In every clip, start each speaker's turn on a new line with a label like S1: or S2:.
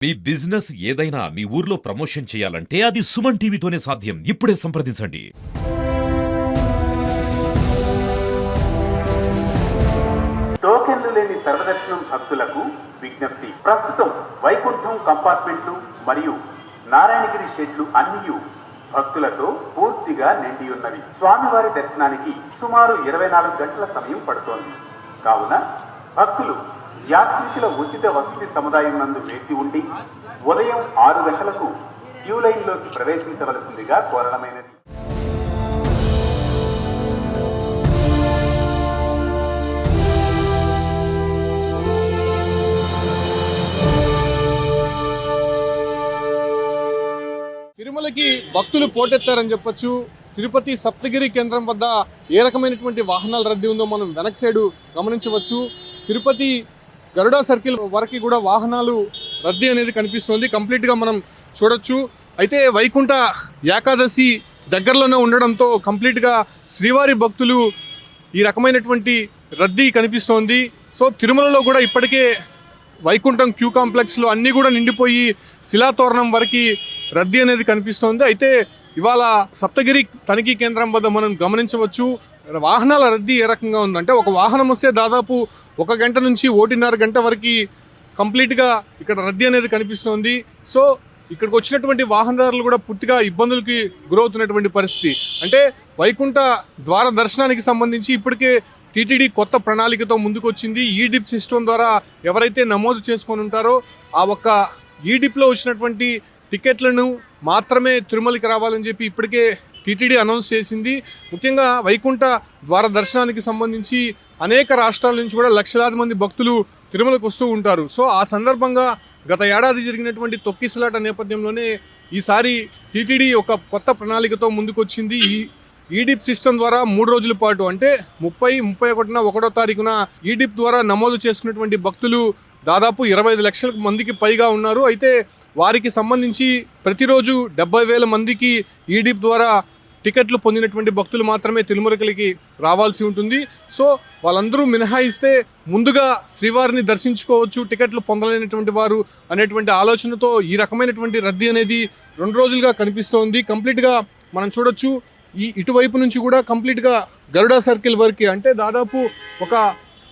S1: మీ business ఏదైనా మీ ఊర్లో promotion చేయాలంటే అది సుమన్ టీవీతోనే సాధ్యం. ఇప్పుడే సంప్రదించండి.
S2: టోకెన్లు లేని సర్వదర్శనం భక్తులకు విజ్ఞప్తి. ప్రస్తుతం వైకుంఠం కంపార్ట్మెంట్లు మరియు నారాయణగిరి షెడ్లు అన్నీ భక్తులతో పూర్తిగా నిండి ఉన్నవి. స్వామివారి దర్శనానికి సుమారు 24 గంటల సమయం పడుతోంది. కావున భక్తులు యాత్రికుల ఉచిత వసతి సముదాయం నందు వేచి ఉండి ఉదయం 6 గంటలకు క్యూ లైన్లోకి ప్రవేశించవలసిందిగా కోరడమైనది.
S3: తిరుమలకి భక్తులు పోటెత్తారని చెప్పొచ్చు. తిరుపతి సప్తగిరి కేంద్రం వద్ద ఏ రకమైనటువంటి వాహనాల రద్దీ ఉందో మనం వెనక సైడు గమనించవచ్చు. తిరుపతి గరుడా సర్కిల్ వరకు కూడా వాహనాలు రద్దీ అనేది కనిపిస్తుంది, కంప్లీట్గా మనం చూడొచ్చు. అయితే వైకుంఠ ఏకాదశి దగ్గరలోనే ఉండడంతో కంప్లీట్గా శ్రీవారి భక్తులు ఈ రకమైనటువంటి రద్దీ కనిపిస్తోంది. సో తిరుమలలో కూడా ఇప్పటికే వైకుంఠం క్యూ కాంప్లెక్స్లో అన్నీ కూడా నిండిపోయి శిలాతోరణం వరకు రద్దీ అనేది కనిపిస్తోంది. అయితే ఇవాళ సప్తగిరి తనిఖీ కేంద్రం వద్ద మనం గమనించవచ్చు వాహనాల రద్దీ ఏ రకంగా ఉందంటే, ఒక వాహనం వస్తే దాదాపు 1 గంట నుంచి 1.5 గంట వరకు కంప్లీట్గా ఇక్కడ రద్దీ అనేది కనిపిస్తోంది. సో ఇక్కడికి వచ్చినటువంటి వాహనదారులు కూడా పూర్తిగా ఇబ్బందులకి గురవుతున్నటువంటి పరిస్థితి. అంటే వైకుంఠ ద్వార దర్శనానికి సంబంధించి ఇప్పటికే టీటీడీ కొత్త ప్రణాళికతో ముందుకు వచ్చింది. ఈ డిప్ సిస్టమ్ ద్వారా ఎవరైతే నమోదు చేసుకొని ఉంటారో ఆ ఒక్క ఈ డిప్లో వచ్చినటువంటి టికెట్లను మాత్రమే తిరుమలకి రావాలని చెప్పి ఇప్పటికే టీటీడీ అనౌన్స్ చేసింది. ముఖ్యంగా వైకుంఠ ద్వార దర్శనానికి సంబంధించి అనేక రాష్ట్రాల నుంచి కూడా లక్షలాది మంది భక్తులు తిరుమలకు వస్తూ ఉంటారు. సో ఆ సందర్భంగా గత ఏడాది జరిగినటువంటి తొక్కిసలాట నేపథ్యంలోనే ఈసారి టీటీడీ ఒక కొత్త ప్రణాళికతో ముందుకు వచ్చింది. ఈ డిప్ సిస్టమ్ ద్వారా 3 రోజుల పాటు అంటే 30, 31న 1వ తారీఖున ఈ డిప్ ద్వారా నమోదు చేసుకున్నటువంటి భక్తులు దాదాపు 25 లక్షల మందికి పైగా ఉన్నారు. అయితే వారికి సంబంధించి ప్రతిరోజు 70,000 మందికి ఈ డిప్ ద్వారా టికెట్లు పొందినటువంటి భక్తులు మాత్రమే తిరుమలకి రావాల్సి ఉంటుంది. సో వాళ్ళందరూ మినహాయిస్తే ముందుగా శ్రీవారిని దర్శించుకోవచ్చు టికెట్లు పొందలేనటువంటి వారు అనేటువంటి ఆలోచనతో ఈ రకమైనటువంటి రద్దీ అనేది 2 రోజులుగా కనిపిస్తోంది. కంప్లీట్గా మనం చూడొచ్చు ఇటువైపు నుంచి కూడా కంప్లీట్గా గరుడా సర్కిల్ వరకు అంటే దాదాపు ఒక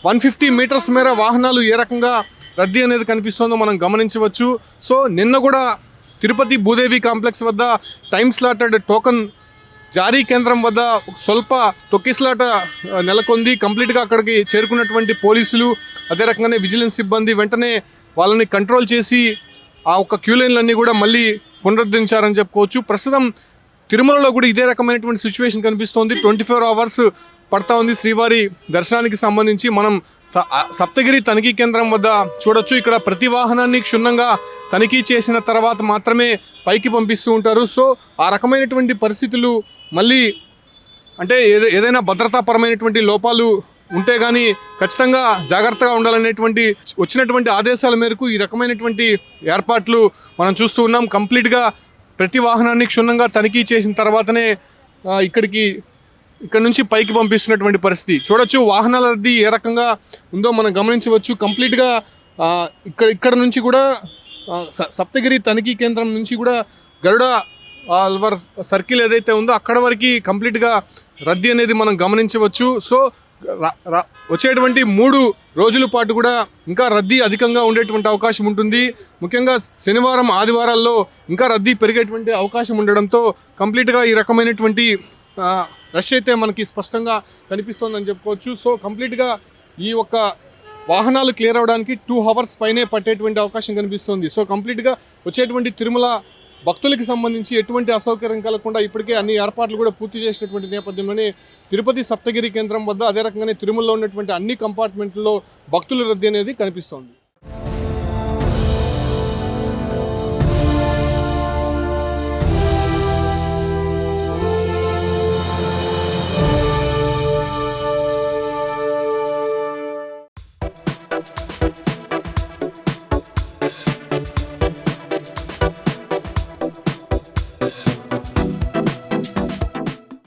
S3: 150 మీటర్స్ మేర వాహనాలు ఏ రకంగా రద్దీ అనేది కనిపిస్తుందో మనం గమనించవచ్చు. సో నిన్న కూడా తిరుపతి భూదేవి కాంప్లెక్స్ వద్ద టైమ్ స్లాటెడ్ టోకన్ జారీ కేంద్రం వద్ద స్వల్ప తొక్కిసలాట నెలకొంది. కంప్లీట్గా అక్కడికి చేరుకున్నటువంటి పోలీసులు అదే రకంగానే విజిలెన్స్ సిబ్బంది వెంటనే వాళ్ళని కంట్రోల్ చేసి ఆ ఒక్క క్యూ లైన్లన్నీ కూడా మళ్ళీ పునరుద్ధరించారని చెప్పుకోవచ్చు. ప్రస్తుతం తిరుమలలో కూడా ఇదే రకమైనటువంటి సిచ్యువేషన్ కనిపిస్తోంది. 24 అవర్స్ పడతా ఉంది శ్రీవారి దర్శనానికి సంబంధించి. మనం సప్తగిరి తనిఖీ కేంద్రం వద్ద చూడొచ్చు. ఇక్కడ ప్రతి వాహనాన్ని క్షుణ్ణంగా తనిఖీ చేసిన తర్వాత మాత్రమే పైకి పంపిస్తూ ఉంటారు. సో ఆ రకమైనటువంటి పరిస్థితులు మళ్ళీ అంటే ఏదైనా భద్రతాపరమైనటువంటి లోపాలు ఉంటే కానీ ఖచ్చితంగా జాగ్రత్తగా ఉండాలనేటువంటి వచ్చినటువంటి ఆదేశాల మేరకు ఈ రకమైనటువంటి ఏర్పాట్లు మనం చూస్తూ ఉన్నాం. కంప్లీట్గా ప్రతి వాహనాన్ని క్షుణ్ణంగా తనిఖీ చేసిన తర్వాతనే ఇక్కడ నుంచి పైకి పంపిస్తున్నటువంటి పరిస్థితి చూడొచ్చు. వాహనాల రద్దీ ఏ రకంగా ఉందో మనం గమనించవచ్చు. కంప్లీట్గా ఇక్కడ నుంచి కూడా సప్తగిరి తనిఖీ కేంద్రం నుంచి కూడా గరుడా సర్కిల్ ఏదైతే ఉందో అక్కడ వరకు కంప్లీట్గా రద్దీ అనేది మనం గమనించవచ్చు. సో వచ్చేటువంటి 3 రోజుల పాటు కూడా ఇంకా రద్దీ అధికంగా ఉండేటువంటి అవకాశం ఉంటుంది. ముఖ్యంగా శనివారం, ఆదివారాల్లో ఇంకా రద్దీ పెరిగేటువంటి అవకాశం ఉండడంతో కంప్లీట్గా ఈ రకమైనటువంటి రష్ అయితే మనకి స్పష్టంగా కనిపిస్తోందని చెప్పుకోవచ్చు. సో కంప్లీట్గా ఈ ఒక్క వాహనాలు క్లియర్ అవ్వడానికి 2 అవర్స్ పైనే పట్టేటువంటి అవకాశం కనిపిస్తుంది. సో కంప్లీట్గా వచ్చేటువంటి తిరుమల భక్తులకి సంబంధించి ఎటువంటి అసౌకర్యం కలగకుండా ఇప్పటికే అన్ని ఏర్పాట్లు కూడా పూర్తి చేసినటువంటి నేపథ్యంలోనే తిరుపతి సప్తగిరి కేంద్రం వద్ద అదే రకంగానే తిరుమలలో ఉన్నటువంటి అన్ని కంపార్ట్మెంట్లలో భక్తుల రద్దీ అనేది కనిపిస్తోంది.